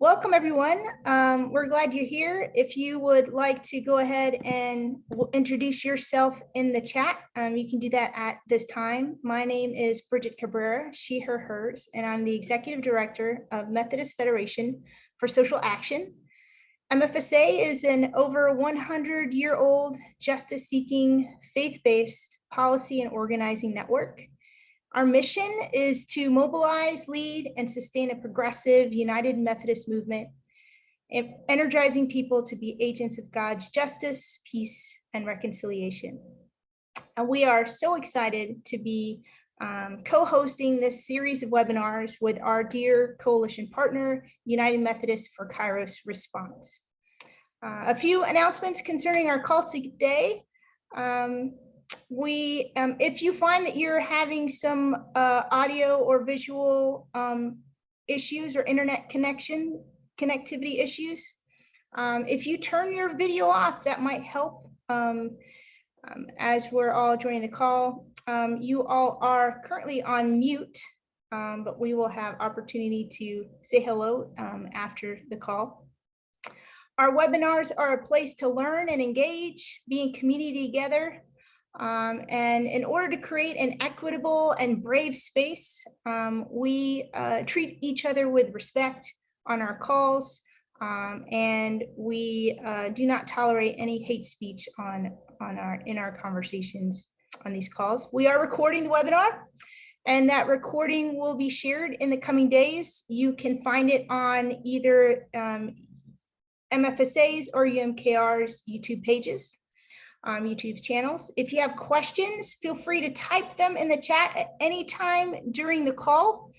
Welcome, everyone. We're glad you're here. If you would like to go ahead and introduce yourself in the chat, you can do that at this time. My name is Bridget Cabrera, she, her, hers, and I'm the Executive Director of Methodist Federation for Social Action. MFSA is an over 100-year-old justice-seeking, faith-based policy and organizing network. Our mission is to mobilize, lead, and sustain a progressive United Methodist movement, energizing people to be agents of God's justice, peace, and reconciliation. And we are so excited to be co-hosting this series of webinars with our dear coalition partner, United Methodists for Kairos Response. A few announcements concerning our call today. If you find that you're having some audio or visual issues or internet connectivity issues, if you turn your video off, that might help as we're all joining the call. You all are currently on mute, but we will have opportunity to say hello after the call. Our webinars are a place to learn and engage, be in community together. And in order to create an equitable and brave space, we treat each other with respect on our calls, and we do not tolerate any hate speech in our conversations on these calls. We are recording the webinar, and that recording will be shared in the coming days. You can find it on either MFSA's or UMKR's YouTube pages. YouTube channels. If you have questions, feel free to type them in the chat at any time during the call.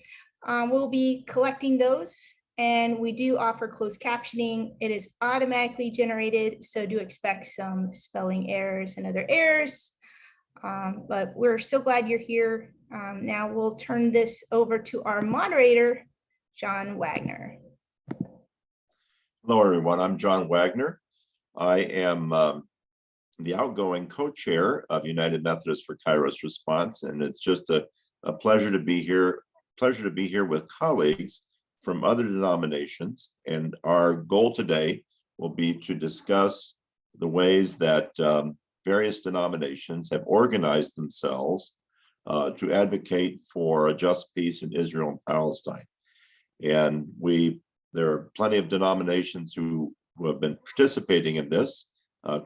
We'll be collecting those, and we do offer closed captioning. It is automatically generated, so do expect some spelling errors and other errors. But we're so glad you're here. Now we'll turn this over to our moderator, John Wagner. Hello, everyone. I'm John Wagner. I am the outgoing co-chair of United Methodists for Kairos Response, and it's just a pleasure to be here. Pleasure to be here with colleagues from other denominations, and our goal today will be to discuss the ways that various denominations have organized themselves to advocate for a just peace in Israel and Palestine. And there are plenty of denominations who have been participating in this.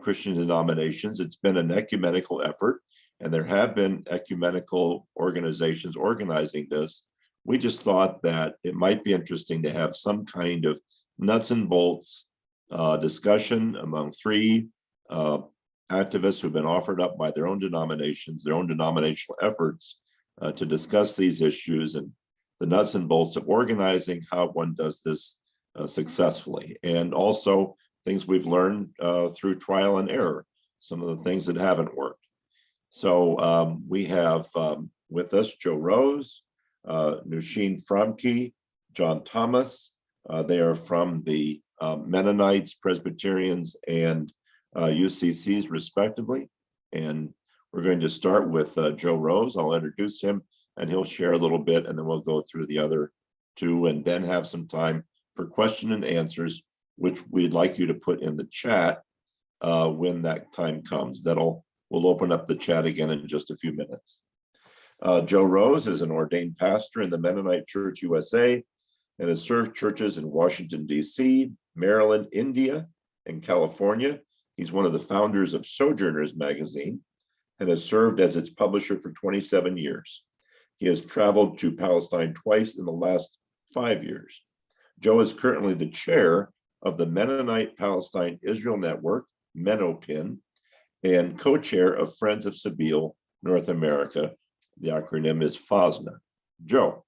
Christian denominations. It's been an ecumenical effort, and there have been ecumenical organizations organizing this. We just thought that it might be interesting to have some kind of nuts and bolts discussion among three activists who've been offered up by their own denominations, their own denominational efforts to discuss these issues and the nuts and bolts of organizing, how one does this successfully, and also things we've learned through trial and error, some of the things that haven't worked. So we have with us Joe Rose, Nushin Fromke, John Thomas. They are from the Mennonites, Presbyterians, and UCCs respectively. And we're going to start with Joe Rose. I'll introduce him and he'll share a little bit, and then we'll go through the other two and then have some time for question and answers, which we'd like you to put in the chat when that time comes. We'll open up the chat again in just a few minutes. Joe Rose is an ordained pastor in the Mennonite Church USA and has served churches in Washington, D.C., Maryland, India, and California. He's one of the founders of Sojourners magazine and has served as its publisher for 27 years. He has traveled to Palestine twice in the last 5 years. Joe is currently the chair of the Mennonite Palestine Israel Network, MENOPIN, and co-chair of Friends of Sabeel North America. The acronym is FOSNA. Joe.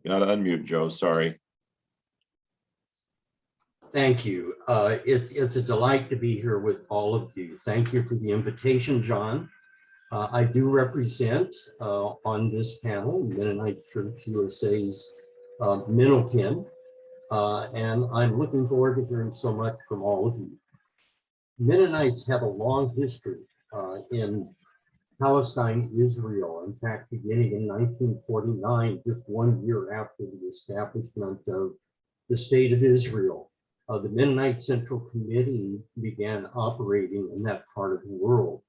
You gotta unmute, Joe, sorry. Thank you. It's a delight to be here with all of you. Thank you for the invitation, John. I do represent on this panel Mennonite Church USA's MENOPIN, and I'm looking forward to hearing so much from all of you. Mennonites have a long history in Palestine, Israel. In fact, beginning in 1949, just 1 year after the establishment of the State of Israel, the Mennonite Central Committee began operating in that part of the world.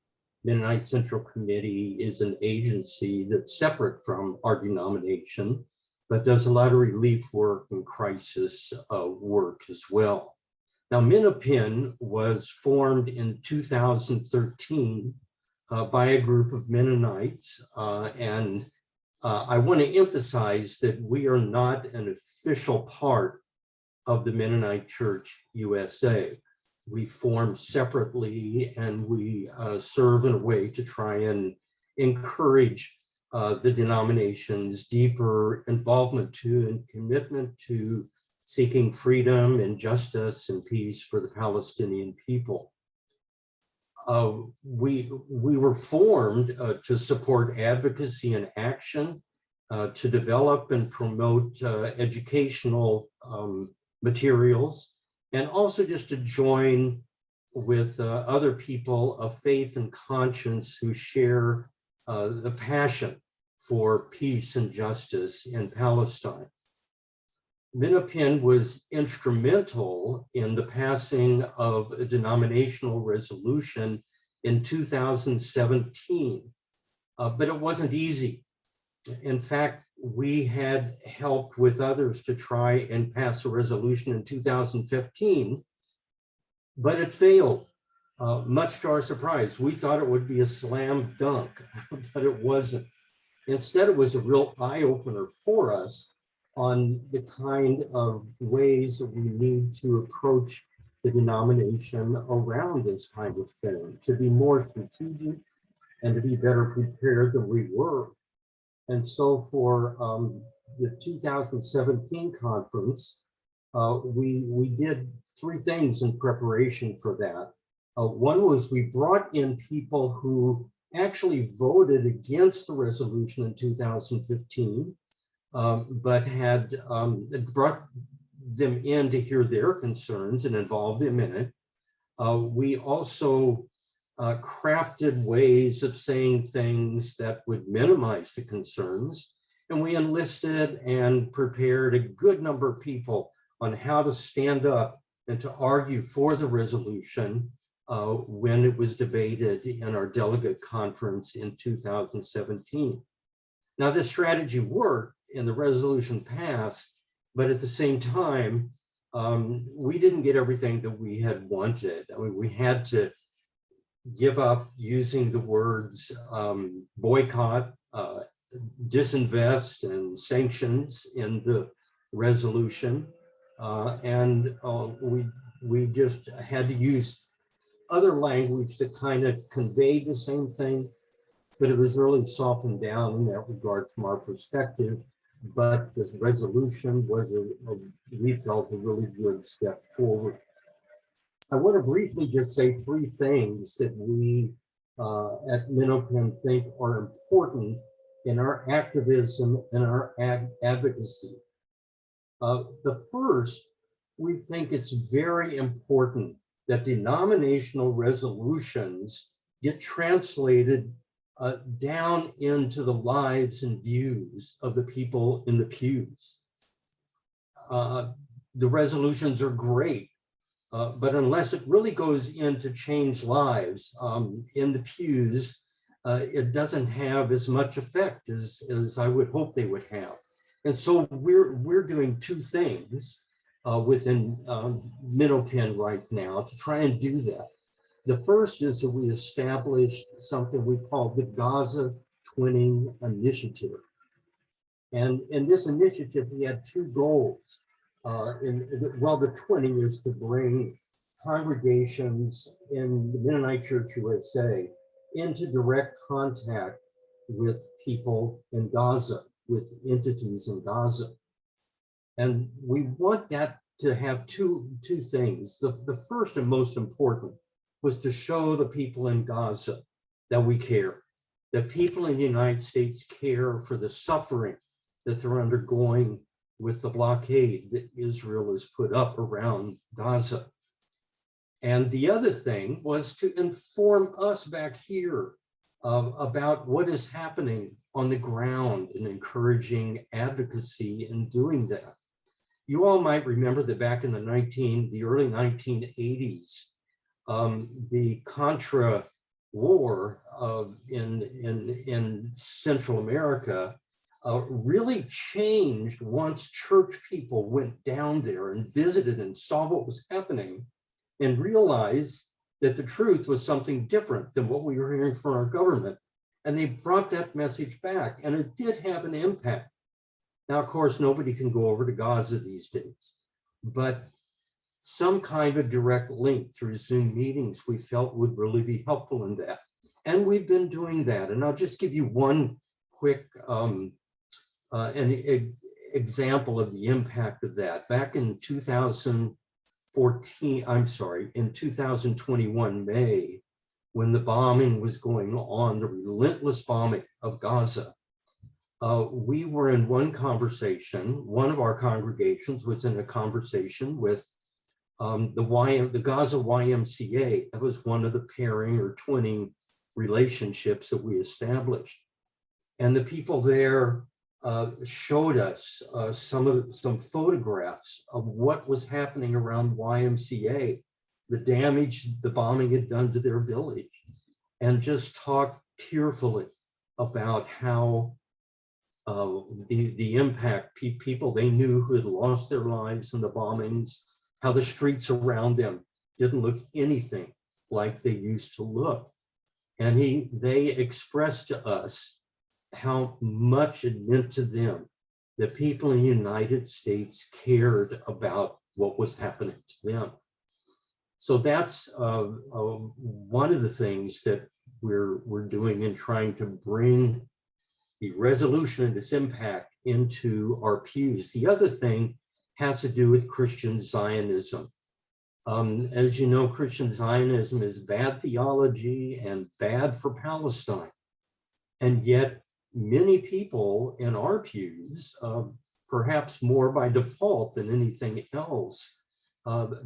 Mennonite Central Committee is an agency that's separate from our denomination, but does a lot of relief work and crisis work as well. Now, MNOPIN was formed in 2013 by a group of Mennonites, and I want to emphasize that we are not an official part of the Mennonite Church USA. We form separately, and we serve in a way to try and encourage the denomination's deeper involvement to and commitment to seeking freedom and justice and peace for the Palestinian people. We were formed to support advocacy and action, to develop and promote educational materials, and also just to join with other people of faith and conscience who share the passion for peace and justice in Palestine. MNOPIN was instrumental in the passing of a denominational resolution in 2017, but it wasn't easy. In fact, we had helped with others to try and pass a resolution in 2015, but it failed, much to our surprise. We thought it would be a slam dunk, but it wasn't. Instead, it was a real eye-opener for us on the kind of ways that we need to approach the denomination around this kind of thing, to be more strategic and to be better prepared than we were. And so for the 2017 conference, we did three things in preparation for that. One was we brought in people who actually voted against the resolution in 2015, but had brought them in to hear their concerns and involve them in it. We also crafted ways of saying things that would minimize the concerns. And we enlisted and prepared a good number of people on how to stand up and to argue for the resolution when it was debated in our delegate conference in 2017. Now, this strategy worked and the resolution passed, but at the same time, we didn't get everything that we had wanted. I mean, we had to give up using the words boycott, disinvest, and sanctions in the resolution. And we just had to use other language that kind of conveyed the same thing, but it was really softened down in that regard from our perspective. But this resolution was, we felt, a really good step forward. I want to briefly just say three things that we at MNOPIN think are important in our activism and our advocacy. The first, we think it's very important that denominational resolutions get translated down into the lives and views of the people in the pews. The resolutions are great, but unless it really goes in to change lives in the pews, it doesn't have as much effect as I would hope they would have. And so we're doing two things within MNOPIN right now to try and do that. The first is that we established something we call the Gaza Twinning Initiative. And in this initiative, we had two goals. The twinning is to bring congregations in the Mennonite Church USA into direct contact with people in Gaza, with entities in Gaza. And we want that to have two things. The first and most important was to show the people in Gaza that we care, that people in the United States care for the suffering that they're undergoing with the blockade that Israel has put up around Gaza. And the other thing was to inform us back here about what is happening on the ground and encouraging advocacy in doing that. You all might remember that back in the early 1980s, the Contra war in Central America really changed once church people went down there and visited and saw what was happening and realized that the truth was something different than what we were hearing from our government. And they brought that message back, and it did have an impact. Now, of course, nobody can go over to Gaza these days, but some kind of direct link through Zoom meetings we felt would really be helpful in that. And we've been doing that. And I'll just give you one quick example of the impact of that. Back in 2021, May, when the bombing was going on, the relentless bombing of Gaza, we were in one conversation. One of our congregations was in a conversation with the Gaza YMCA. That was one of the pairing or twinning relationships that we established. And the people there showed us some photographs of what was happening around YMCA, the damage the bombing had done to their village, and just talked tearfully about how the impact, people they knew who had lost their lives in the bombings, how the streets around them didn't look anything like they used to look. And they expressed to us how much it meant to them that people in the United States cared about what was happening to them. So that's one of the things that we're doing in trying to bring the resolution and its impact into our pews. The other thing has to do with Christian Zionism. As you know, Christian Zionism is bad theology and bad for Palestine. And yet many people in our pews, perhaps more by default than anything else,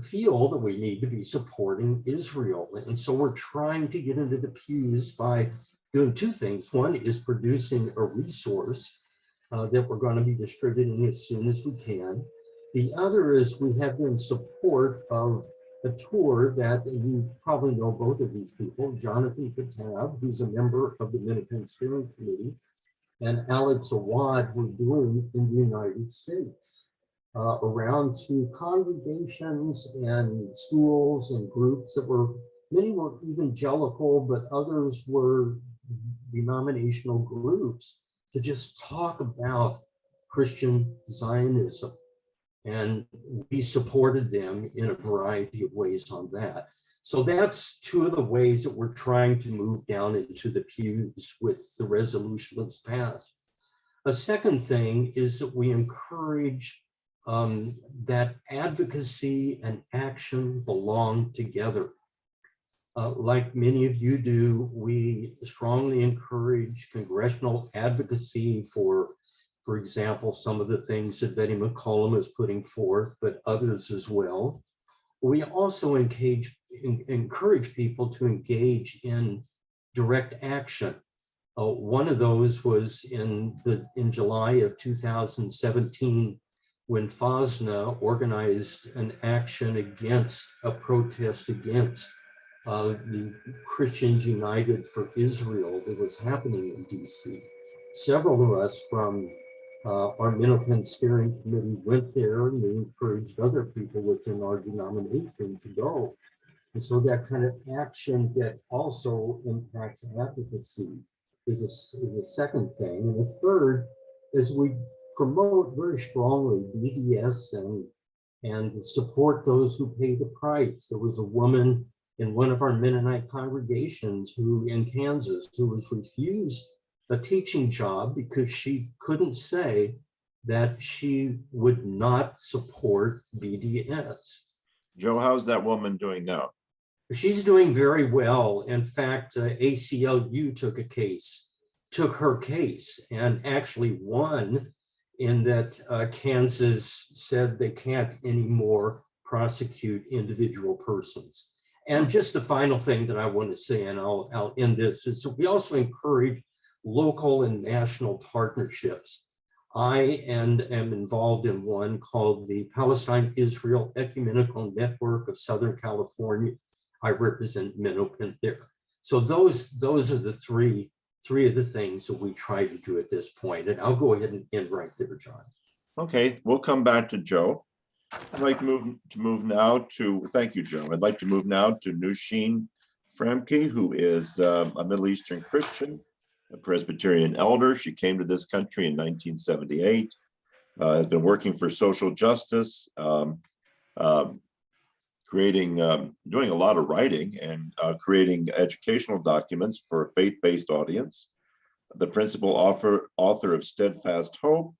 feel that we need to be supporting Israel. And so we're trying to get into the pews by doing two things. One is producing a resource that we're going to be distributing as soon as we can. The other is we have been in support of a tour that you probably know both of these people, Jonathan Katab, who's a member of the Methodist Steering Committee, and Alex Awad, we're doing in the United States, around to congregations and schools and groups that many were evangelical, but others were denominational groups, to just talk about Christian Zionism. And we supported them in a variety of ways on that. So that's two of the ways that we're trying to move down into the pews with the resolution that's passed. A second thing is that we encourage that advocacy and action belong together. Like many of you do, we strongly encourage congressional advocacy for example, some of the things that Betty McCollum is putting forth, but others as well. We also encourage people to engage in direct action. One of those was in July of 2017, when FOSNA organized an action against a protest against the Christians United for Israel that was happening in DC. Several of us from our Minuteman Steering Committee went there, and we encouraged other people within our denomination to go. And so that kind of action that also impacts advocacy is a second thing. And the third is we promote very strongly BDS and support those who pay the price. There was a woman in one of our Mennonite congregations in Kansas who was refused a teaching job because she couldn't say that she would not support BDS. Joe, how's that woman doing now? She's doing very well. In fact, ACLU took her case and actually won, in that Kansas said they can't anymore prosecute individual persons. And just the final thing that I want to say, and I'll end this, is we also encourage local and national partnerships. I am involved in one called the Palestine-Israel Ecumenical Network of Southern California. I represent Minopin there. So those are the three of the things that we try to do at this point. And I'll go ahead and end right there, John. Okay, we'll come back to Joe. I'd like to move now to, thank you, Joe. I'd like to move now to Nusheen Framke, who is a Middle Eastern Christian, a Presbyterian elder. She came to this country in 1978, has been working for social justice, doing a lot of writing and creating educational documents for a faith-based audience. The principal author of Steadfast Hope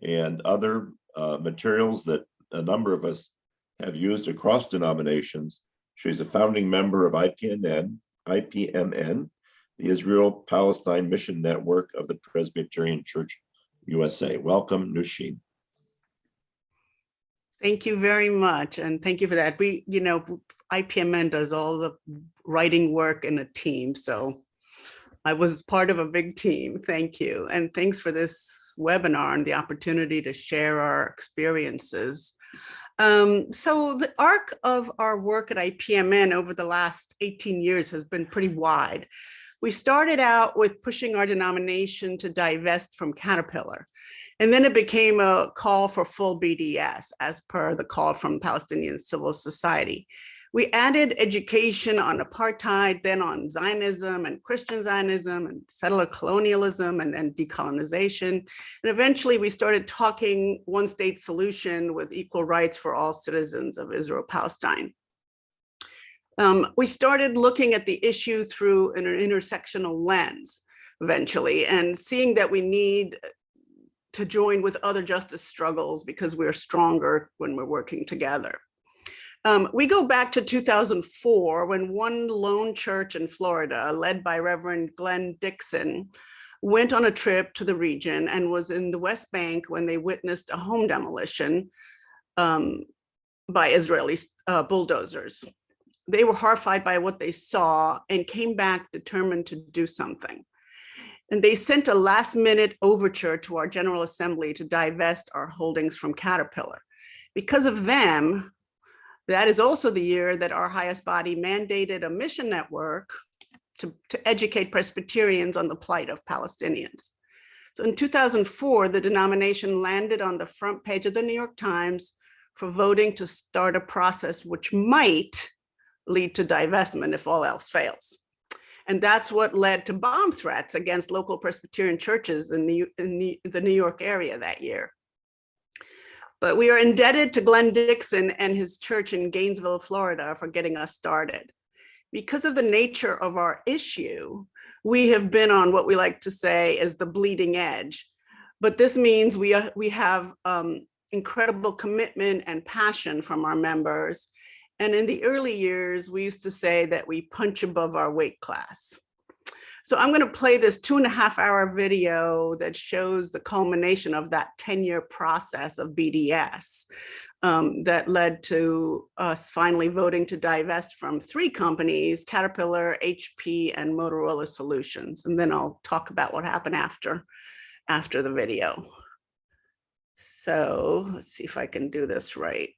and other materials that a number of us have used across denominations. She's a founding member of IPMN, the Israel-Palestine Mission Network of the Presbyterian Church USA. Welcome, Nusheen. Thank you very much. And thank you for that. IPMN does all the writing work in a team. So I was part of a big team. Thank you. And thanks for this webinar and the opportunity to share our experiences. So the arc of our work at IPMN over the last 18 years has been pretty wide. We started out with pushing our denomination to divest from Caterpillar. And then it became a call for full BDS as per the call from Palestinian civil society. We added education on apartheid, then on Zionism and Christian Zionism and settler colonialism and then decolonization. And eventually we started talking one state solution with equal rights for all citizens of Israel-Palestine. We started looking at the issue through an intersectional lens eventually and seeing that we need to join with other justice struggles because we're stronger when we're working together. We go back to 2004 when one lone church in Florida, led by Reverend Glenn Dixon, went on a trip to the region and was in the West Bank when they witnessed a home demolition by Israeli bulldozers. They were horrified by what they saw and came back determined to do something. And they sent a last-minute overture to our General Assembly to divest our holdings from Caterpillar. Because of them, that is also the year that our highest body mandated a mission network to educate Presbyterians on the plight of Palestinians. So in 2004, the denomination landed on the front page of the New York Times for voting to start a process which might lead to divestment if all else fails. And that's what led to bomb threats against local Presbyterian churches in the New York area that year. But we are indebted to Glenn Dixon and his church in Gainesville, Florida, for getting us started. Because of the nature of our issue, we have been on what we like to say is the bleeding edge. But this means we have incredible commitment and passion from our members. And in the early years, we used to say that we punch above our weight class. So I'm going to play this 2.5-hour video that shows the culmination of that 10-year process of BDS that led to us finally voting to divest from 3 companies, Caterpillar, HP, and Motorola Solutions. And then I'll talk about what happened after the video. So let's see if I can do this right.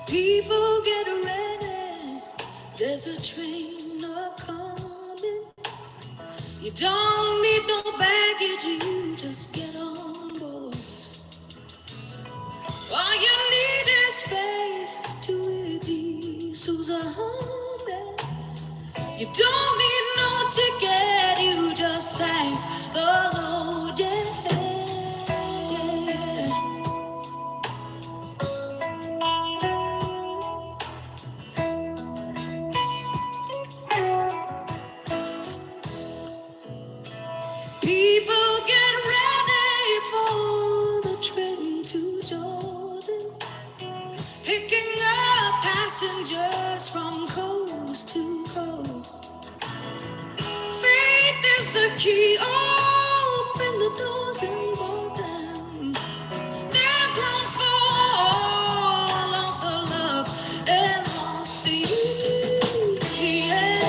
People get ready, there's a train a-coming. You don't need no baggage, you just get on board. All you need is faith to release who's a humble. You don't need no ticket, you just thank the Lord, yeah. People get ready for the train to Jordan, picking up passengers from coast to coast. Faith is the key, open the doors and board them. There's room for all of the love and honesty. Yeah.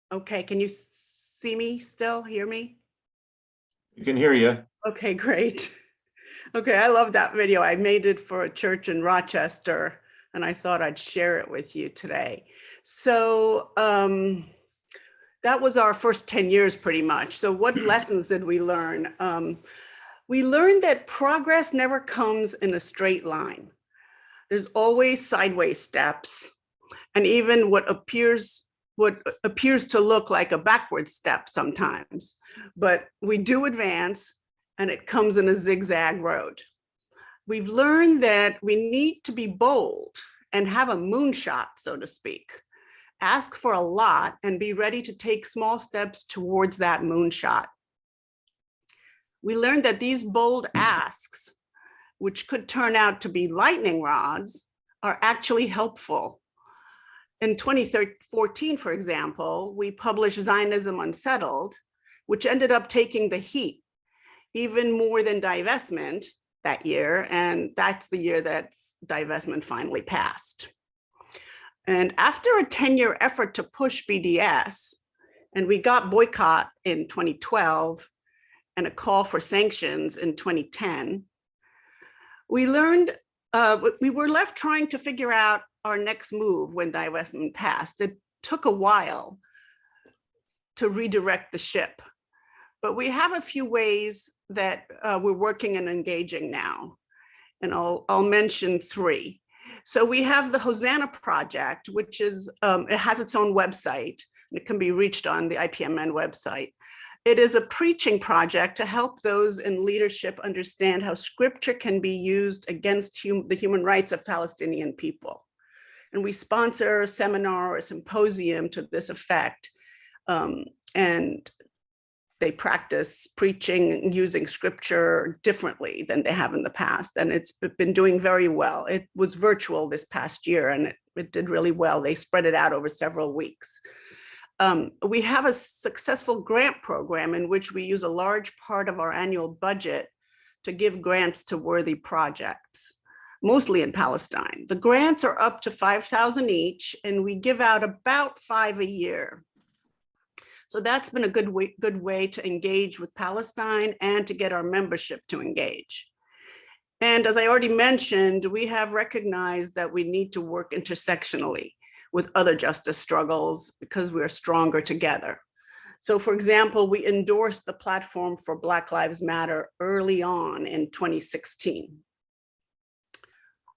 Okay, can you see me still, hear me? You can hear you. Okay, great. Okay, I love that video. I made it for a church in Rochester, and I thought I'd share it with you today. So that was our first 10 years pretty much. So what lessons did we learn? We learned that progress never comes in a straight line. There's always sideways steps, and even what appears to look like a backward step sometimes, but we do advance, and it comes in a zigzag road. We've learned that we need to be bold and have a moonshot, so to speak. Ask for a lot and be ready to take small steps towards that moonshot. We learned that these bold asks, which could turn out to be lightning rods, are actually helpful. In 2014, for example, we published Zionism Unsettled, which ended up taking the heat, even more than divestment that year, and that's the year that divestment finally passed. And after a 10-year effort to push BDS, and we got boycott in 2012 and a call for sanctions in 2010, we learned, we were left trying to figure out our next move when divestment passed. It took a while to redirect the ship, but we have a few ways that we're working and engaging now, and I'll mention three. So we have the Hosanna Project, which is, it has its own website, and it can be reached on the IPMN website. It is a preaching project to help those in leadership understand how scripture can be used against the human rights of Palestinian people. And we sponsor a seminar or a symposium to this effect. And they practice preaching using scripture differently than they have in the past. And it's been doing very well. It was virtual this past year, and it did really well. They spread it out over several weeks. We have a successful grant program in which we use a large part of our annual budget to give grants to worthy projects, mostly in Palestine. The grants are up to $5,000 each, and we give out about 5 a year. So that's been a good way to engage with Palestine and to get our membership to engage. And as I already mentioned, we have recognized that we need to work intersectionally with other justice struggles because we are stronger together. So for example, we endorsed the platform for Black Lives Matter early on in 2016.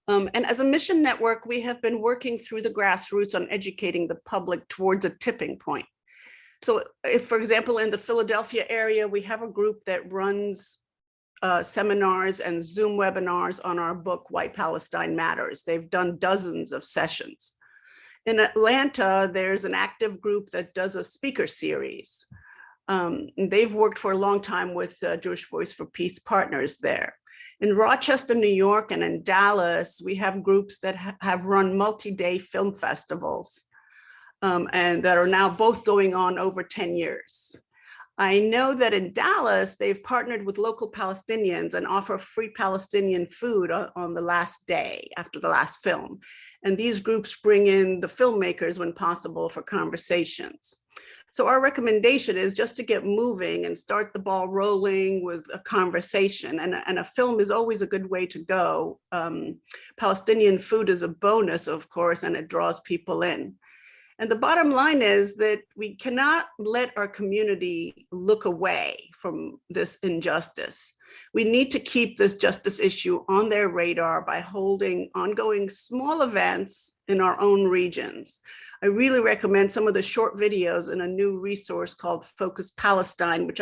And as a mission network, we have been working through the grassroots on educating the public towards a tipping point. So if, for example, in the Philadelphia area, we have a group that runs seminars and Zoom webinars on our book, Why Palestine Matters. They've done dozens of sessions. In Atlanta, there's an active group that does a speaker series. They've worked for a long time with Jewish Voice for Peace partners there. In Rochester, New York, and in Dallas, we have groups that have run multi-day film festivals and that are now both going on over 10 years. I know that in Dallas, they've partnered with local Palestinians and offer free Palestinian food on the last day after the last film. And these groups bring in the filmmakers when possible for conversations. So our recommendation is just to get moving and start the ball rolling with a conversation. And a film is always a good way to go. Palestinian food is a bonus, of course, and it draws people in. And the bottom line is that we cannot let our community look away from this injustice. We need to keep this justice issue on their radar by holding ongoing small events in our own regions. I really recommend some of the short videos in a new resource called Focus Palestine, which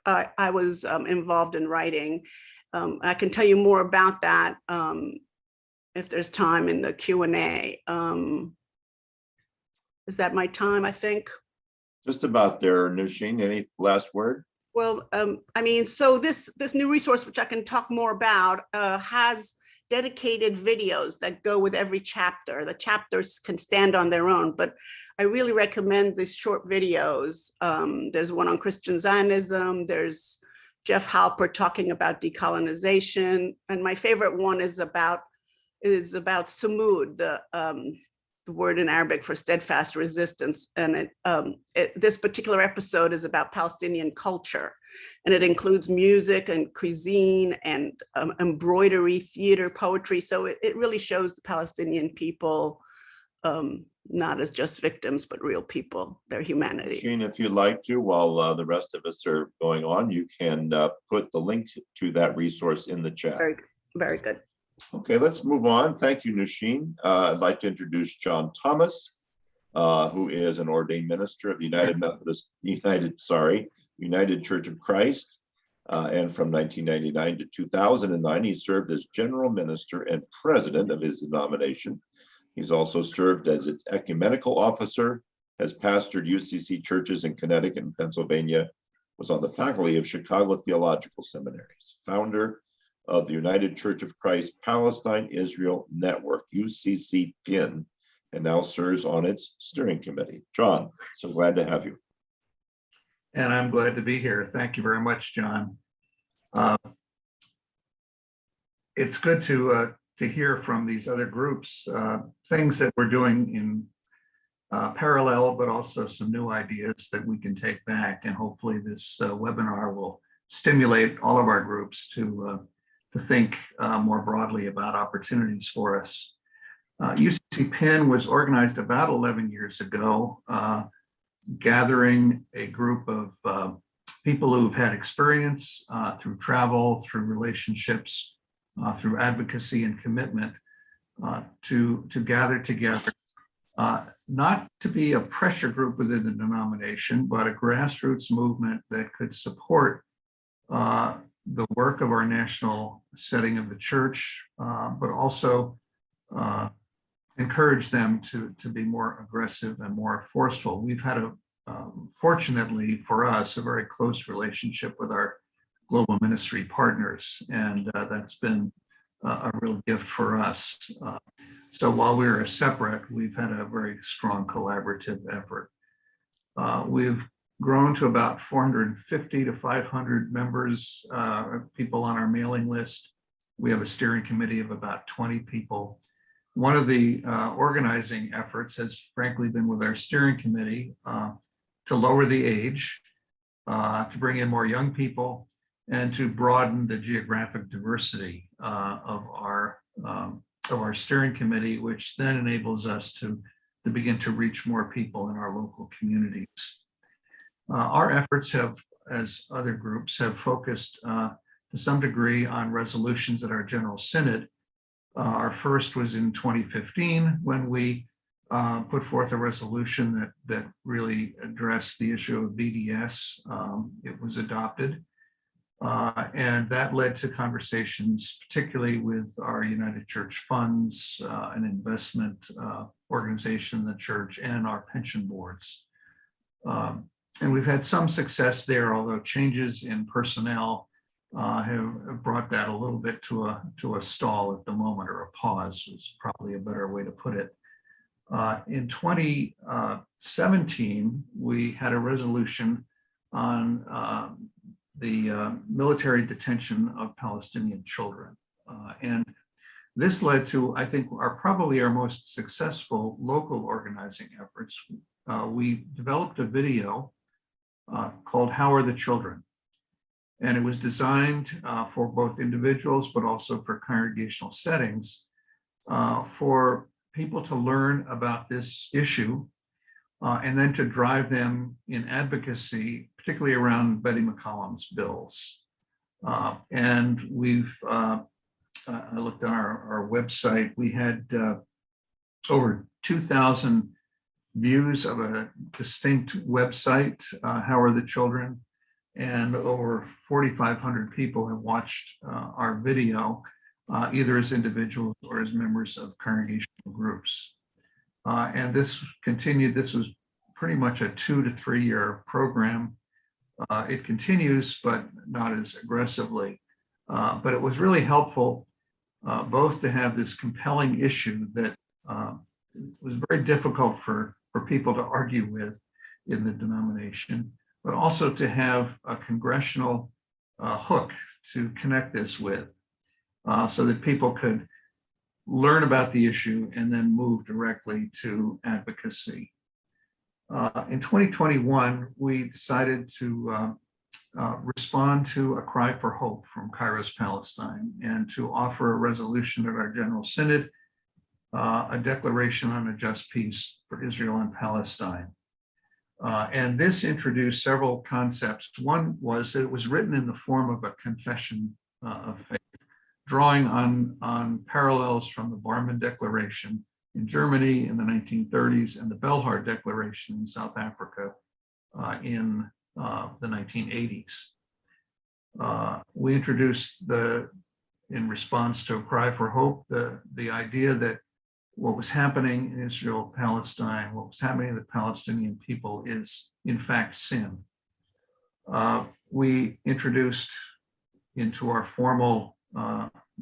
I was involved in writing. I can tell you more about that if there's time in the Q&A. Is that my time, I think? Just about there, Nusheen. Any last word? Well, I mean, so this new resource, which I can talk more about, has dedicated videos that go with every chapter. The chapters can stand on their own, but I really recommend these short videos. There's one on Christian Zionism. There's Jeff Halper talking about decolonization. And my favorite one is about Sumud, the word in Arabic for steadfast resistance. And this particular episode is about Palestinian culture. And it includes music and cuisine and embroidery, theater, poetry. So it really shows the Palestinian people not as just victims, but real people, their humanity. Sheen, if you'd like to, while the rest of us are going on, you can put the link to that resource in the chat. Very, very good. Okay, let's move on. Thank you, Nusheen. I'd like to introduce John Thomas, who is an ordained minister of United Church of Christ. And from 1999 to 2009, he served as general minister and president of his denomination. He's also served as its ecumenical officer, has pastored UCC churches in Connecticut and Pennsylvania, was on the faculty of Chicago Theological Seminaries, founder of the United Church of Christ Palestine Israel Network, UCC PIN, and now serves on its steering committee. John, so glad to have you. And I'm glad to be here. Thank you very much, John. It's good to hear from these other groups, things that we're doing in parallel, but also some new ideas that we can take back. And hopefully this webinar will stimulate all of our groups to think more broadly about opportunities for us. UCC PIN was organized about 11 years ago, gathering a group of people who've had experience through travel, through relationships, through advocacy and commitment to gather together, not to be a pressure group within the denomination, but a grassroots movement that could support the work of our national setting of the church, but also encourage them to be more aggressive and more forceful. We've had fortunately for us, a very close relationship with our global ministry partners, and that's been a real gift for us. So while we were separate, we've had a very strong collaborative effort. We've grown to about 450 to 500 members, people on our mailing list. We have a steering committee of about 20 people. One of the organizing efforts has frankly been with our steering committee to lower the age, to bring in more young people, and to broaden the geographic diversity of our steering committee, which then enables us to begin to reach more people in our local communities. Our efforts have, as other groups, have focused to some degree on resolutions at our General Synod. Our first was in 2015 when we put forth a resolution that really addressed the issue of BDS. It was adopted, and that led to conversations, particularly with our United Church Funds, an investment organization in the church, and our pension boards. And we've had some success there, although changes in personnel have brought that a little bit to a stall at the moment, or a pause is probably a better way to put it. In 2017, we had a resolution on the military detention of Palestinian children. And this led to, I think, probably our most successful local organizing efforts. We developed a video called "How Are the Children?" And it was designed for both individuals, but also for congregational settings, for people to learn about this issue, and then to drive them in advocacy, particularly around Betty McCollum's bills. And we've, I looked on our website, we had over 2,000 views of a distinct website, How Are the Children? And over 4,500 people have watched our video, either as individuals or as members of congregational groups. And this continued, this was pretty much a 2 to 3 year program. It continues, but not as aggressively. But it was really helpful both to have this compelling issue that was very difficult for people to argue with in the denomination, but also to have a congressional hook to connect this with, so that people could learn about the issue and then move directly to advocacy. In 2021, we decided to respond to a cry for hope from Kairos Palestine and to offer a resolution at our General Synod, a declaration on a just peace for Israel and Palestine. And this introduced several concepts. One was that it was written in the form of a confession of faith, drawing on parallels from the Barmen Declaration in Germany in the 1930s and the Belhar Declaration in South Africa in the 1980s. We introduced in response to a cry for hope, the idea that what was happening in Israel, Palestine, what was happening to the Palestinian people is in fact sin. We introduced into our formal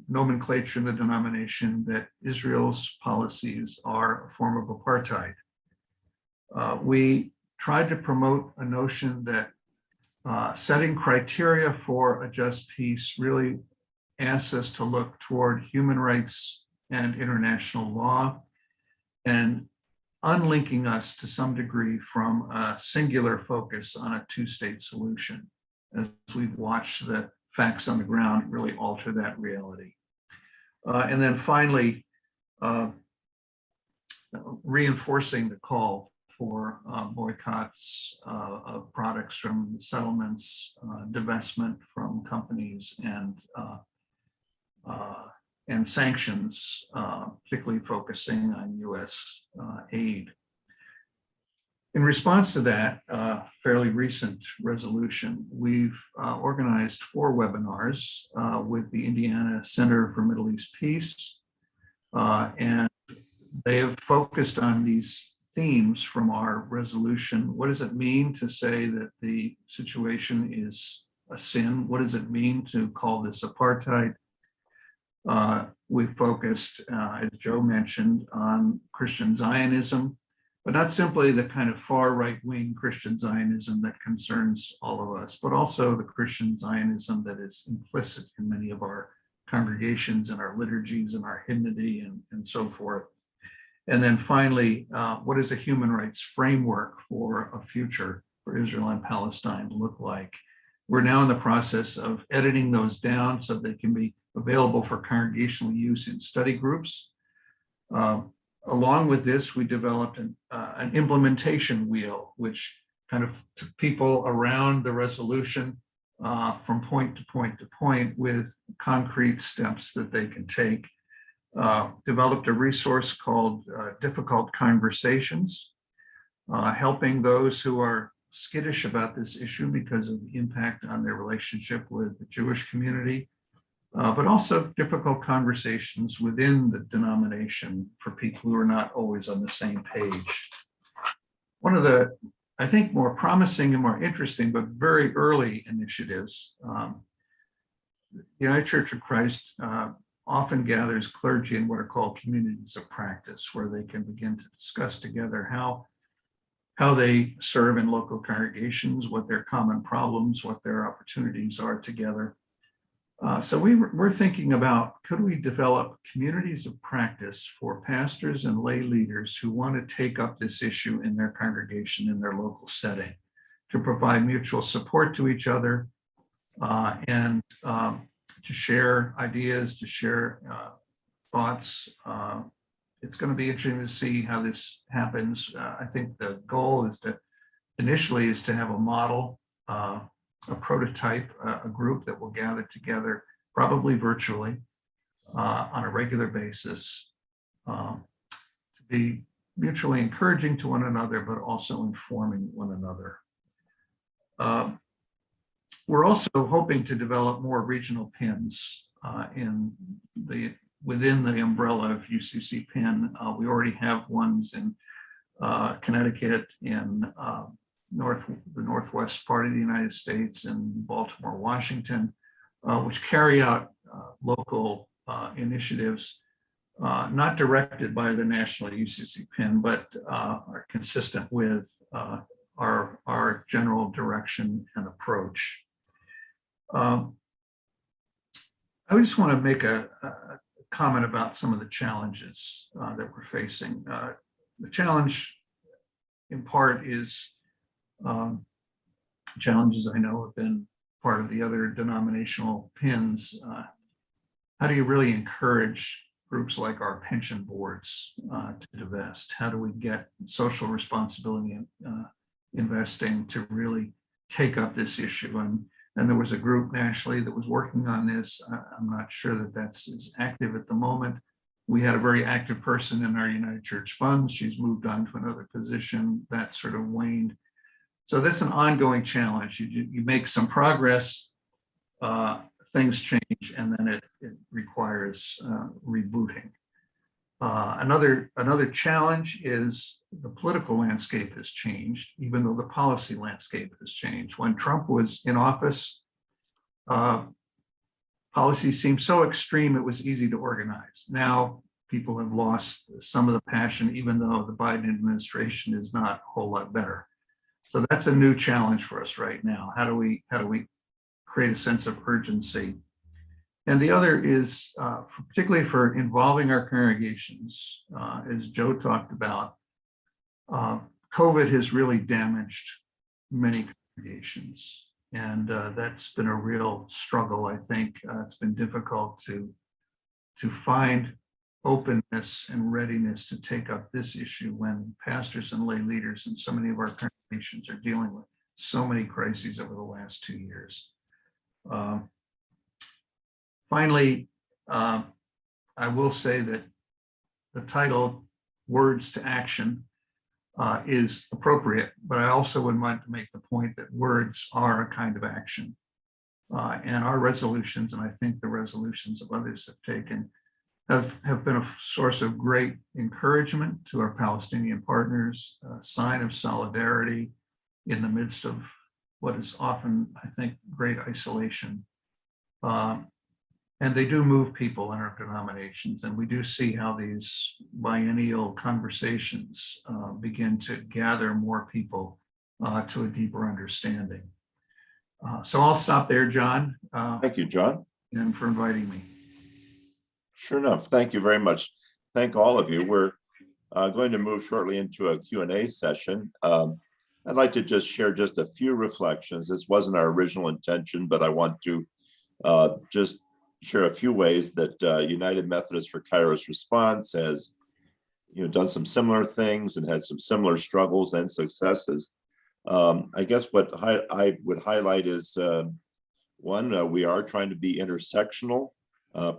nomenclature in the denomination that Israel's policies are a form of apartheid. We tried to promote a notion that setting criteria for a just peace really asks us to look toward human rights and international law, and unlinking us to some degree from a singular focus on a two-state solution, as we've watched the facts on the ground really alter that reality. And then finally, reinforcing the call for boycotts of products from settlements, divestment from companies, and sanctions, particularly focusing on US aid. In response to that fairly recent resolution, we've organized 4 webinars with the Indiana Center for Middle East Peace, and they have focused on these themes from our resolution. What does it mean to say that the situation is a sin? What does it mean to call this apartheid? We focused, as Joe mentioned, on Christian Zionism, but not simply the kind of far right-wing Christian Zionism that concerns all of us, but also the Christian Zionism that is implicit in many of our congregations and our liturgies and our hymnody and so forth. And then finally, what is a human rights framework for a future for Israel and Palestine look like? We're now in the process of editing those down so they can be available for congregational use in study groups. Along with this, we developed an implementation wheel, which kind of took people around the resolution from point to point to point with concrete steps that they can take. Developed a resource called Difficult Conversations, helping those who are skittish about this issue because of the impact on their relationship with the Jewish community, but also difficult conversations within the denomination for people who are not always on the same page. One of the, I think, more promising and more interesting, but very early initiatives, the United Church of Christ often gathers clergy in what are called communities of practice, where they can begin to discuss together how how they serve in local congregations, what their common problems, what their opportunities are together. So we're thinking about, could we develop communities of practice for pastors and lay leaders who want to take up this issue in their congregation, in their local setting, to provide mutual support to each other, and to share ideas, to share thoughts. It's going to be interesting to see how this happens. I think the goal is initially is to have a model, a prototype, a group that will gather together, probably virtually, on a regular basis, to be mutually encouraging to one another, but also informing one another. We're also hoping to develop more regional PINs within the umbrella of UCC PIN. We already have ones in Connecticut, in the northwest part of the United States, in Baltimore, Washington, which carry out local initiatives, not directed by the national UCC PIN, but are consistent with our general direction and approach. I just want to make a comment about some of the challenges that we're facing. The challenge, in part, is challenges I know have been part of the other denominational PINs. How do you really encourage groups like our pension boards to divest? How do we get social responsibility investing to really take up this issue? And there was a group nationally that was working on this. I'm not sure that that's as active at the moment. We had a very active person in our United Church Fund. She's moved on to another position. That sort of waned. So that's an ongoing challenge. You make some progress, things change, and then it requires rebooting. Another challenge is the political landscape has changed, even though the policy landscape has changed. When Trump was in office, policy seemed so extreme it was easy to organize. Now people have lost some of the passion, even though the Biden administration is not a whole lot better. So that's a new challenge for us right now. How do we create a sense of urgency? And the other is, particularly for involving our congregations, as Joe talked about, COVID has really damaged many congregations. And that's been a real struggle, I think. It's been difficult to find openness and readiness to take up this issue when pastors and lay leaders in so many of our congregations are dealing with so many crises over the last 2 years. Finally, I will say that the title Words to Action is appropriate, but I also would want to make the point that words are a kind of action. And our resolutions, and I think the resolutions of others have taken, have been a source of great encouragement to our Palestinian partners, a sign of solidarity in the midst of what is often, I think, great isolation. And they do move people in our denominations, and we do see how these biennial conversations begin to gather more people to a deeper understanding. So I'll stop there, John. Thank you, John. And for inviting me. Sure enough. Thank you very much. Thank all of you. We're going to move shortly into a Q&A session. I'd like to just share just a few reflections. This wasn't our original intention, but I want to just share a few ways that United Methodists for Kairos Response has done some similar things and had some similar struggles and successes. I guess what I would highlight is one, we are trying to be intersectional.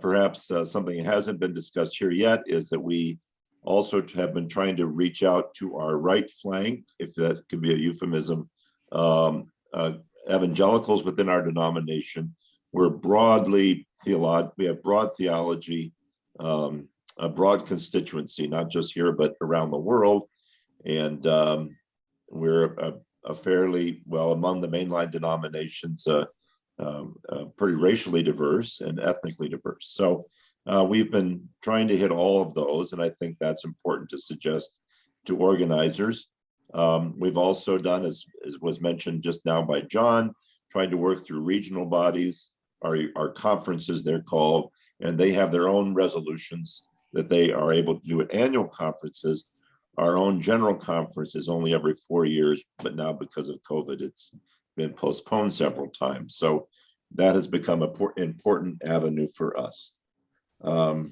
Perhaps something that hasn't been discussed here yet is that we also have been trying to reach out to our right flank, if that could be a euphemism, evangelicals within our denomination. We're broadly we have broad theology, a broad constituency, not just here, but around the world. And we're a fairly, well, among the mainline denominations, pretty racially diverse and ethnically diverse. So we've been trying to hit all of those. And I think that's important to suggest to organizers. We've also done, as was mentioned just now by John, tried to work through regional bodies, our conferences they're called, and they have their own resolutions that they are able to do at annual conferences. Our own general conference is only every 4 years, but now because of COVID, it's been postponed several times. So that has become an important avenue for us. I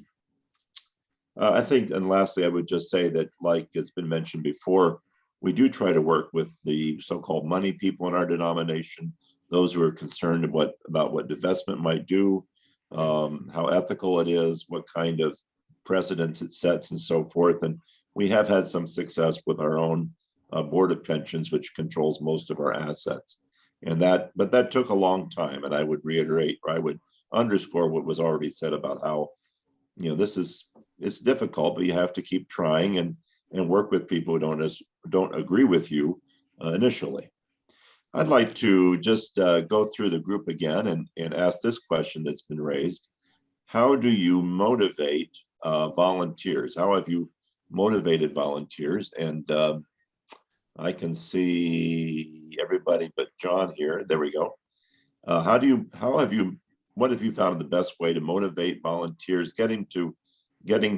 think, and lastly, I would just say that, like it's been mentioned before, we do try to work with the so-called money people in our denomination, those who are concerned about what divestment might do, how ethical it is, what kind of precedents it sets, and so forth. And we have had some success with our own board of pensions, which controls most of our assets. But that took a long time. And I would reiterate, or I would underscore what was already said about how, it's difficult, but you have to keep trying and work with people who don't agree with you initially. I'd like to just go through the group again and ask this question that's been raised. How do you motivate volunteers? How have you motivated volunteers? And I can see everybody but John here. There we go. What have you found the best way to motivate volunteers, getting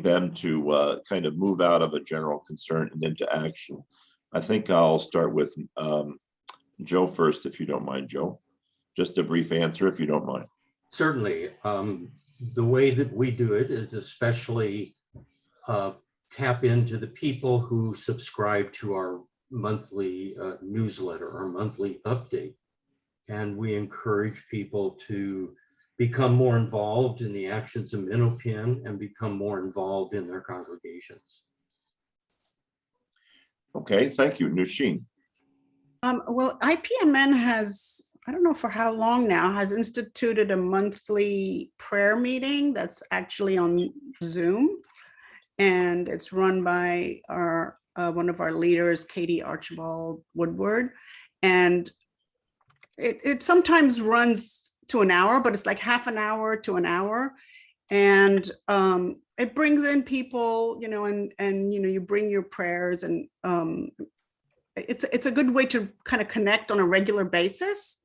them to kind of move out of a general concern and into action? I think I'll start with Joe first, if you don't mind, Joe. Just a brief answer, if you don't mind. Certainly. The way that we do it is especially tap into the people who subscribe to our monthly newsletter, our monthly update. And we encourage people to become more involved in the actions of MNOPN and become more involved in their congregations. Okay, thank you. Nushin. Well, IPMN has, I don't know for how long now, has instituted a monthly prayer meeting that's actually on Zoom. And it's run by our one of our leaders, Katie Archibald Woodward. And it sometimes runs to an hour, but it's like half an hour to an hour. And it brings in people, and you bring your prayers, and it's a good way to kind of connect on a regular basis.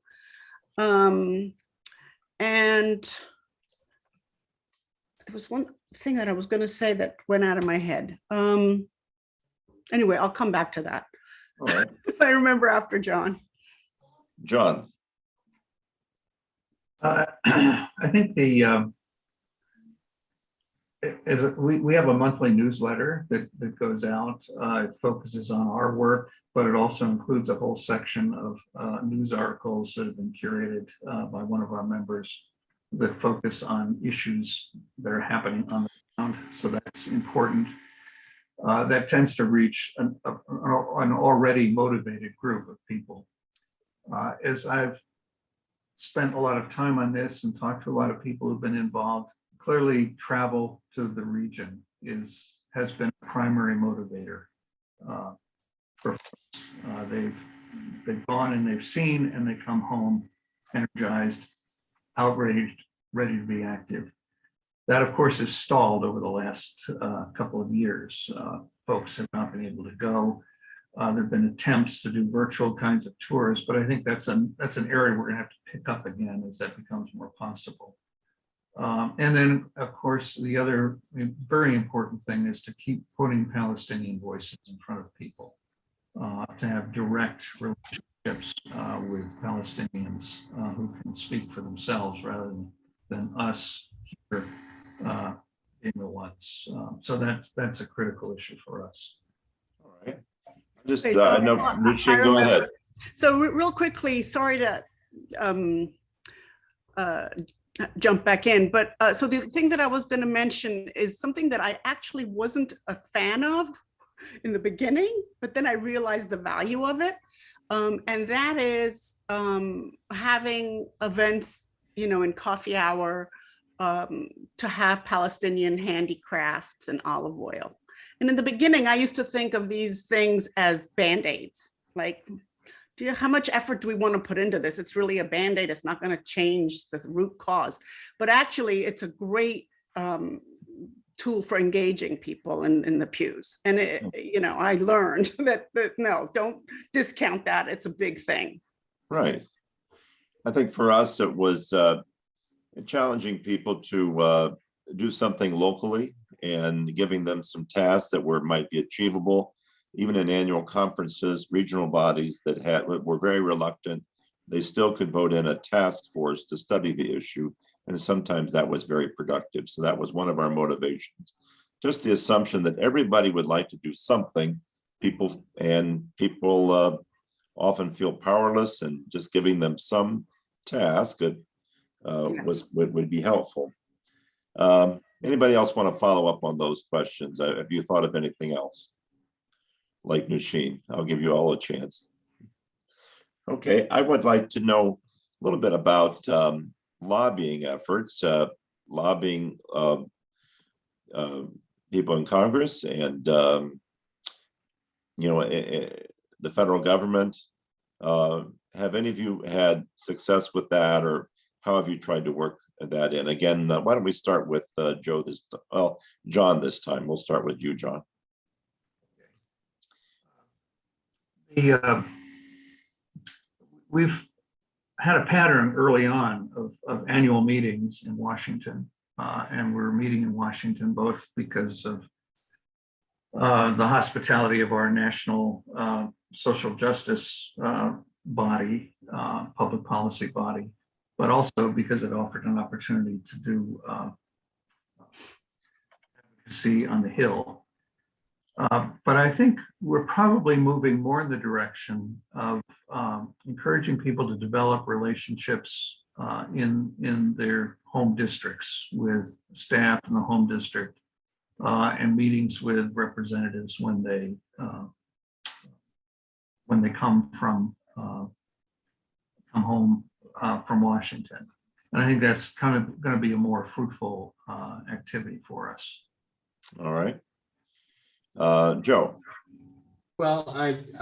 And there was one thing that I was going to say that went out of my head. Anyway, I'll come back to that. All right. If I remember after John. John. I think we have a monthly newsletter that goes out. It focuses on our work, but it also includes a whole section of news articles that have been curated by one of our members that focus on issues that are happening on the ground. So that's important. That tends to reach an already motivated group of people. As I've spent a lot of time on this and talked to a lot of people who've been involved, clearly travel to the region has been a primary motivator for folks. They've gone and they've seen, and they come home energized, outraged, ready to be active. That, of course, is stalled over the last couple of years. Folks have not been able to go. There have been attempts to do virtual kinds of tours, but I think that's an area we're going to have to pick up again as that becomes more possible. And then, of course, the other very important thing is to keep putting Palestinian voices in front of people, to have direct relationships with Palestinians who can speak for themselves rather than us here being the ones. So that's a critical issue for us. All right. Just, Okay, so no, Nushin, go ahead. So real quickly, sorry to jump back in, but so the thing that I was going to mention is something that I actually wasn't a fan of in the beginning, but then I realized the value of it. And that is having events, in coffee hour, to have Palestinian handicrafts and olive oil. And in the beginning, I used to think of these things as Band-Aids. Like, how much effort do we want to put into this? It's really a Band-Aid. It's not going to change the root cause. But actually, it's a great tool for engaging people in the pews. And I learned that no, don't discount that. It's a big thing. Right. I think for us, it was challenging people to do something locally and giving them some tasks that might be achievable. Even in annual conferences, regional bodies that were very reluctant, they still could vote in a task force to study the issue. And sometimes that was very productive. So that was one of our motivations. Just the assumption that everybody would like to do something. People often feel powerless, and just giving them some task would be helpful. Anybody else want to follow up on those questions? Have you thought of anything else? Like Nasheen, I'll give you all a chance. Okay, I would like to know a little bit about lobbying efforts, lobbying people in Congress and the federal government. Have any of you had success with that, or how have you tried to work that in? Again, why don't we start with John this time? We'll start with you, John. We've had a pattern early on of annual meetings in Washington, and we're meeting in Washington both because of the hospitality of our national social justice body, public policy body, but also because it offered an opportunity to do advocacy on the Hill. But I think we're probably moving more in the direction of encouraging people to develop relationships in their home districts with staff in the home district, and meetings with representatives when they come home from Washington. And I think that's kind of going to be a more fruitful activity for us. All right. Joe. Well,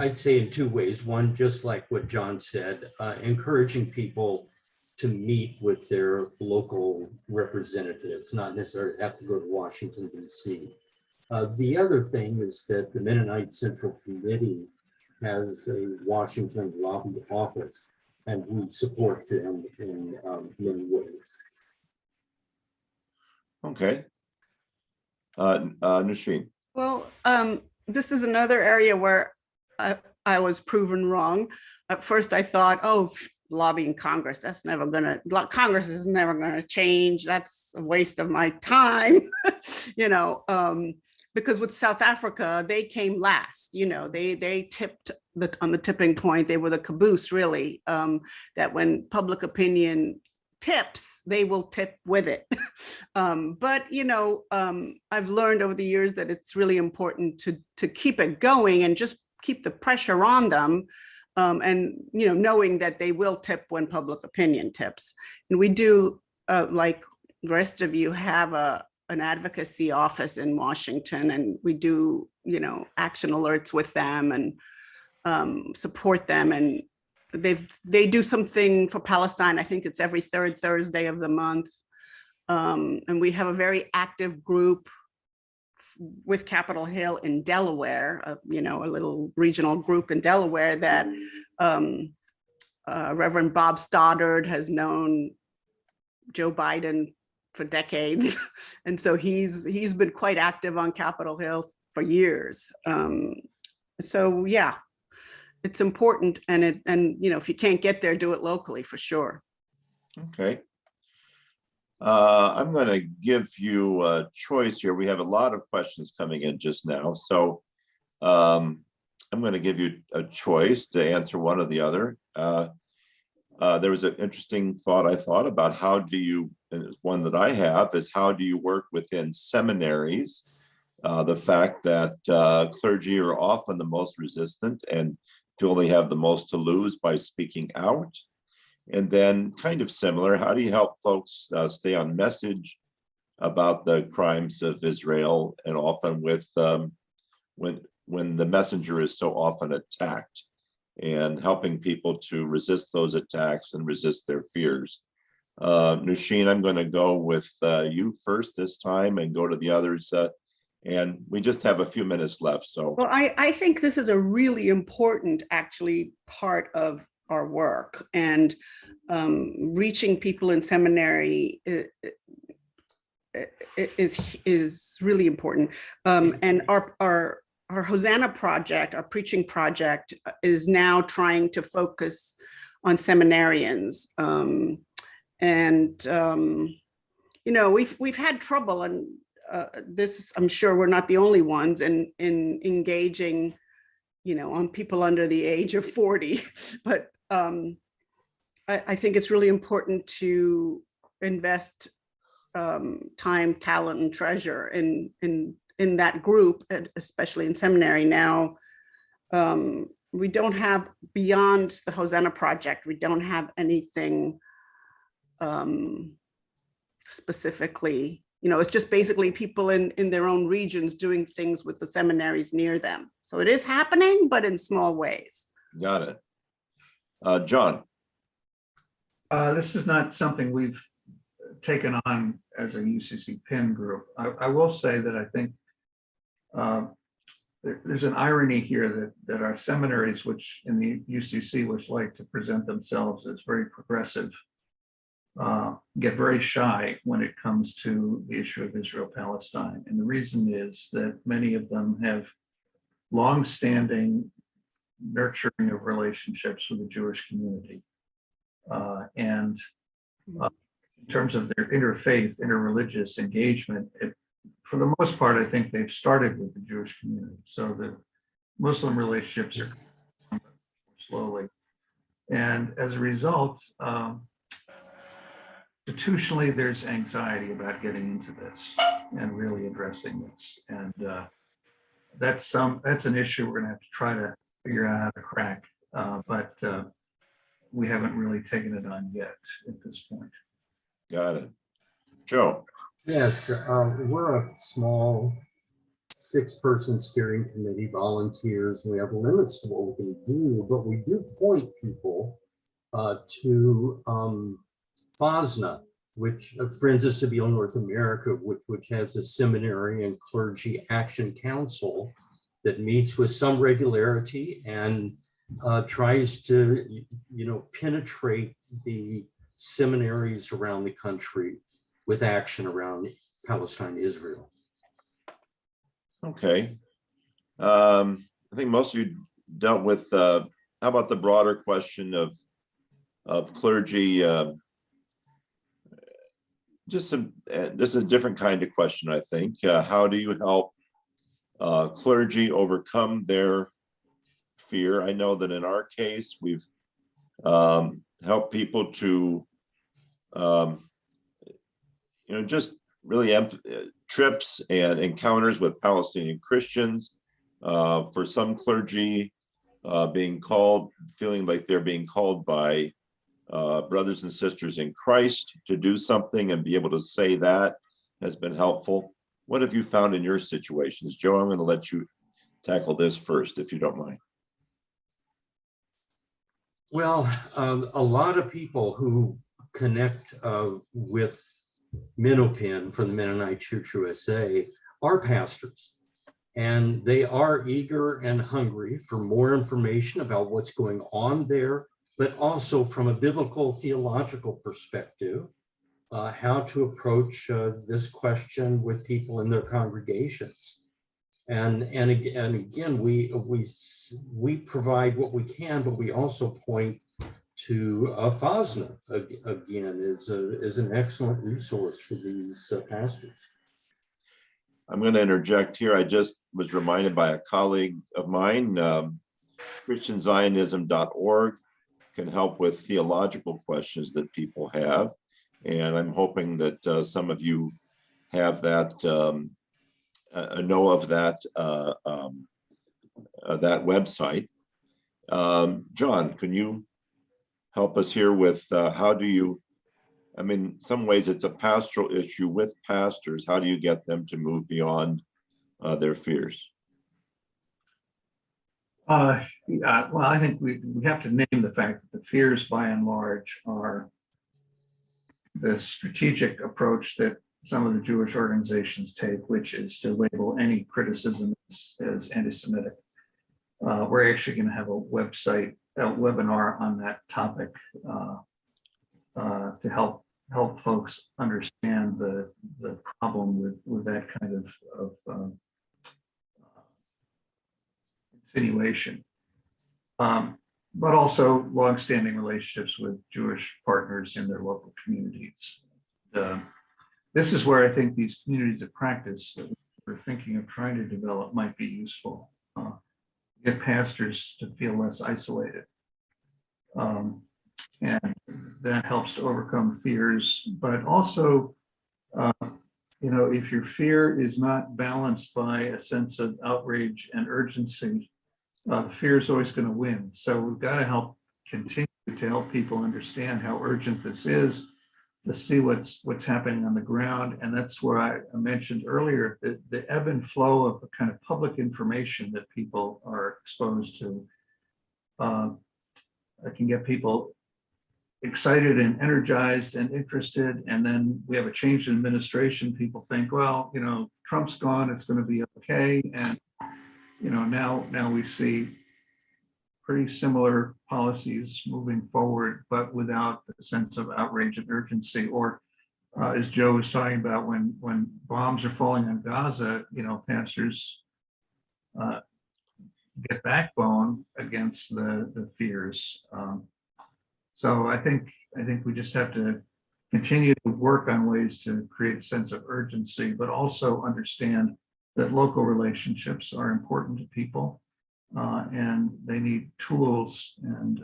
I'd say in two ways. One, just like what John said, encouraging people to meet with their local representatives, not necessarily have to go to Washington, D.C. The other thing is that the Mennonite Central Committee has a Washington lobby office, and we support them in many ways. Okay. Nasheen. Well, this is another area where I was proven wrong. At first I thought, oh, lobbying Congress, Congress is never gonna change. That's a waste of my time, because with South Africa, they came last, they tipped on the tipping point. They were the caboose, really, that when public opinion tips, they will tip with it. But I've learned over the years that it's really important to keep it going and just keep the pressure on them, and knowing that they will tip when public opinion tips. And we do, like the rest of you, have an advocacy office in Washington, and we do action alerts with them and support them. And they do something for Palestine. I think it's every third Thursday of the month. And we have a very active group with Capitol Hill in Delaware, a little regional group in Delaware that Reverend Bob Stoddard has known Joe Biden for decades. And so he's been quite active on Capitol Hill for years. So yeah, it's important, and if you can't get there, do it locally for sure. Okay. I'm going to give you a choice here. We have a lot of questions coming in just now, so I'm going to give you a choice to answer one or the other. There was an interesting thought I thought about how do you, and one that I have is how do you work within seminaries? The fact that clergy are often the most resistant and feel they have the most to lose by speaking out. And then kind of similar, how do you help folks stay on message about the crimes of Israel, and often with when the messenger is so often attacked, and helping people to resist those attacks and resist their fears. Nusheen, I'm going to go with you first this time and go to the others. And we just have a few minutes left. So, well, I think this is a really important, actually, part of our work, and reaching people in seminary is really important. And our Hosanna project, our preaching project, is now trying to focus on seminarians. You know, we've had trouble, and this, I'm sure we're not the only ones in engaging, you know, on people under the age of 40. But I think it's really important to invest time, talent, and treasure in that group, especially in seminary. Now, we don't have, beyond the Hosanna project, we don't have anything specifically, you know, it's just basically people in their own regions doing things with the seminaries near them. So it is happening, but in small ways. got it. John. This is not something we've taken on as a UCC PIN group. I will say that I think there's an irony here that our seminaries, which in the UCC, which like to present themselves as very progressive, get very shy when it comes to the issue of Israel-Palestine. And the reason is that many of them have long-standing nurturing of relationships with the Jewish community. In terms of their interfaith, interreligious engagement, for the most part, I think they've started with the Jewish community. So the Muslim relationships are slowly. And as a result, institutionally, there's anxiety about getting into this and really addressing this. And that's an issue we're gonna have to try to figure out how to crack. But we haven't really taken it on yet at this point. Got it. Joe. Yes, we're a small 6-person steering committee, volunteers. We have limits to what we can do, but we do point people to FOSNA, which Friends of Civil North America, which has a seminary and clergy action council that meets with some regularity and tries to, you know, penetrate the seminaries around the country with action around Palestine, Israel. Okay. I think most of you dealt with, how about the broader question of clergy? This is a different kind of question, I think. How do you help clergy overcome their fear? I know that in our case, we've helped people to, you know, just really trips and encounters with Palestinian Christians. For some clergy, feeling like they're being called by brothers and sisters in Christ to do something and be able to say that has been helpful. What have you found in your situations? Joe, I'm going to let you tackle this first, if you don't mind. Well, a lot of people who connect with Minopin from the Mennonite Church USA are pastors, and they are eager and hungry for more information about what's going on there, but also from a biblical theological perspective, how to approach this question with people in their congregations. And again, we provide what we can, but we also point to FOSNA again is an excellent resource for these pastors. I'm going to interject here. I just was reminded by a colleague of mine, ChristianZionism.org can help with theological questions that people have. And I'm hoping that some of you have that, know of that, that website. John, can you help us here with how do you, I mean, in some ways it's a pastoral issue with pastors. How do you get them to move beyond their fears? Well, I think we have to name the fact that the fears by and large are the strategic approach that some of the Jewish organizations take, which is to label any criticism as anti-Semitic. We're actually going to have a webinar on that topic to help folks understand the problem with that kind of insinuation. But also longstanding relationships with Jewish partners in their local communities. This is where I think these communities of practice that we're thinking of trying to develop might be useful. Get pastors to feel less isolated. And that helps to overcome fears, but also, if your fear is not balanced by a sense of outrage and urgency, the fear is always going to win. So we've got to continue to help people understand how urgent this is, to see what's happening on the ground. And that's where I mentioned earlier, the ebb and flow of the kind of public information that people are exposed to. I can get people excited and energized and interested, and then we have a change in administration. People think, well, Trump's gone, it's going to be okay. And now we see pretty similar policies moving forward, but without the sense of outrage and urgency. Or as Joe was talking about, when bombs are falling on Gaza, pastors get backbone against the fears. So I think we just have to continue to work on ways to create a sense of urgency, but also understand that local relationships are important to people, and they need tools, and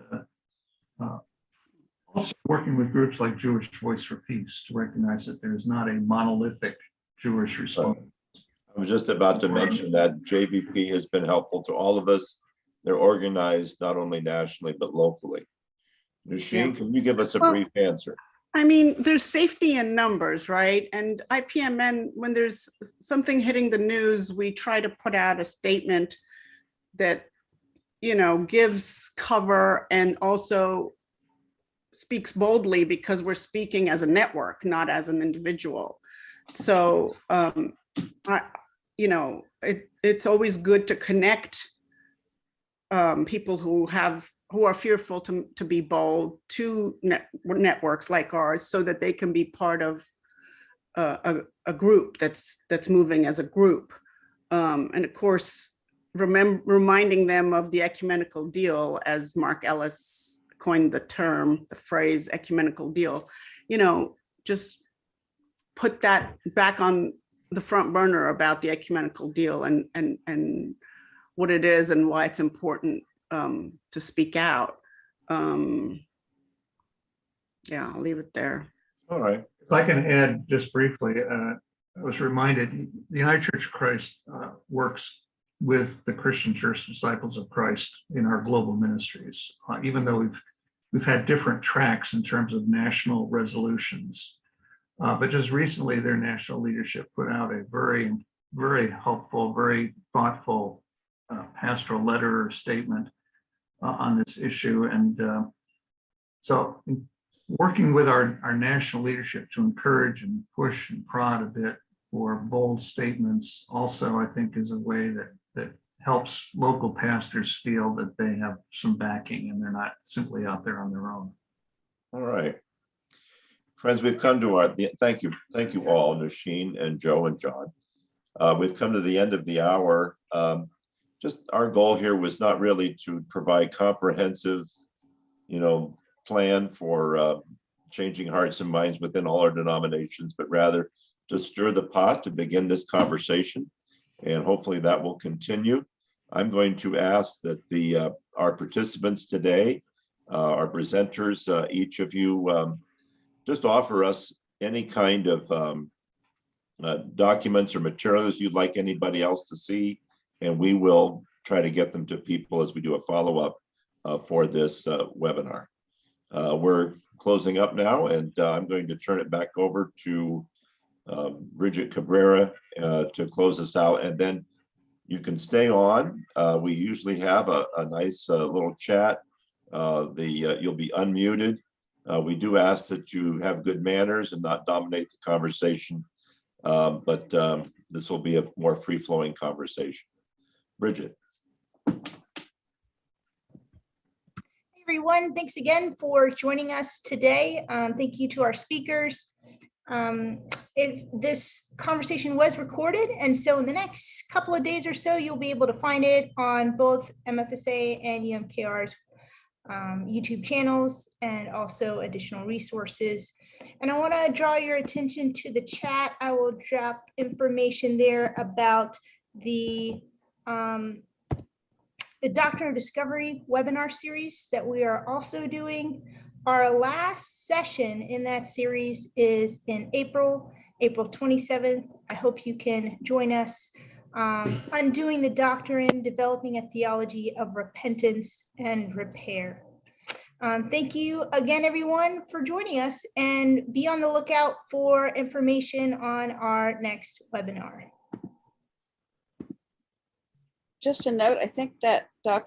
also working with groups like Jewish Voice for Peace to recognize that there's not a monolithic Jewish response. I was just about to mention that JVP has been helpful to all of us. They're organized not only nationally, but locally. Nusheen, can you give us a brief answer? I mean, there's safety in numbers, right? And IPMN, when there's something hitting the news, we try to put out a statement that, gives cover and also speaks boldly, because we're speaking as a network, not as an individual. So, it's always good to connect people who are fearful to be bold to networks like ours, so that they can be part of a group that's moving as a group. And of course, reminding them of the ecumenical deal, as Mark Ellis coined the phrase ecumenical deal, just put that back on the front burner about the ecumenical deal and what it is and why it's important to speak out. Yeah, I'll leave it there. All right. If I can add just briefly, I was reminded the United Church of Christ works with the Christian Church Disciples of Christ in our global ministries, even though we've had different tracks in terms of national resolutions. But just recently, their national leadership put out a very, very helpful, very thoughtful pastoral letter or statement on this issue. And so working with our national leadership to encourage and push and prod a bit for bold statements also, I think, is a way that helps local pastors feel that they have some backing and they're not simply out there on their own. All right. Friends, we've come to thank you all, Nusheen and Joe and John. We've come to the end of the hour. Just our goal here was not really to provide comprehensive, plan for changing hearts and minds within all our denominations, but rather to stir the pot to begin this conversation. And hopefully that will continue. I'm going to ask that our participants today, our presenters, each of you, just offer us any kind of documents or materials you'd like anybody else to see, and we will try to get them to people as we do a follow-up for this webinar. We're closing up now, and I'm going to turn it back over to Bridget Cabrera to close us out, and then you can stay on. We usually have a nice little chat. You'll be unmuted, We do ask that you have good manners and not dominate the conversation, but this will be a more free-flowing conversation. Bridget. Hey everyone, thanks again for joining us today. Thank you to our speakers. If this conversation was recorded, and so in the next couple of days or so, you'll be able to find it on both MFSA and UMKR's YouTube channels, and also additional resources. And I want to draw your attention to the chat. I will drop information there about the Doctrine of Discovery webinar series that we are also doing. Our last session in that series is in April 27th. I hope you can join us. Undoing the Doctrine, Developing a Theology of Repentance and Repair. Thank you again, everyone, for joining us, and be on the lookout for information on our next webinar. Just a note, I think that Dr.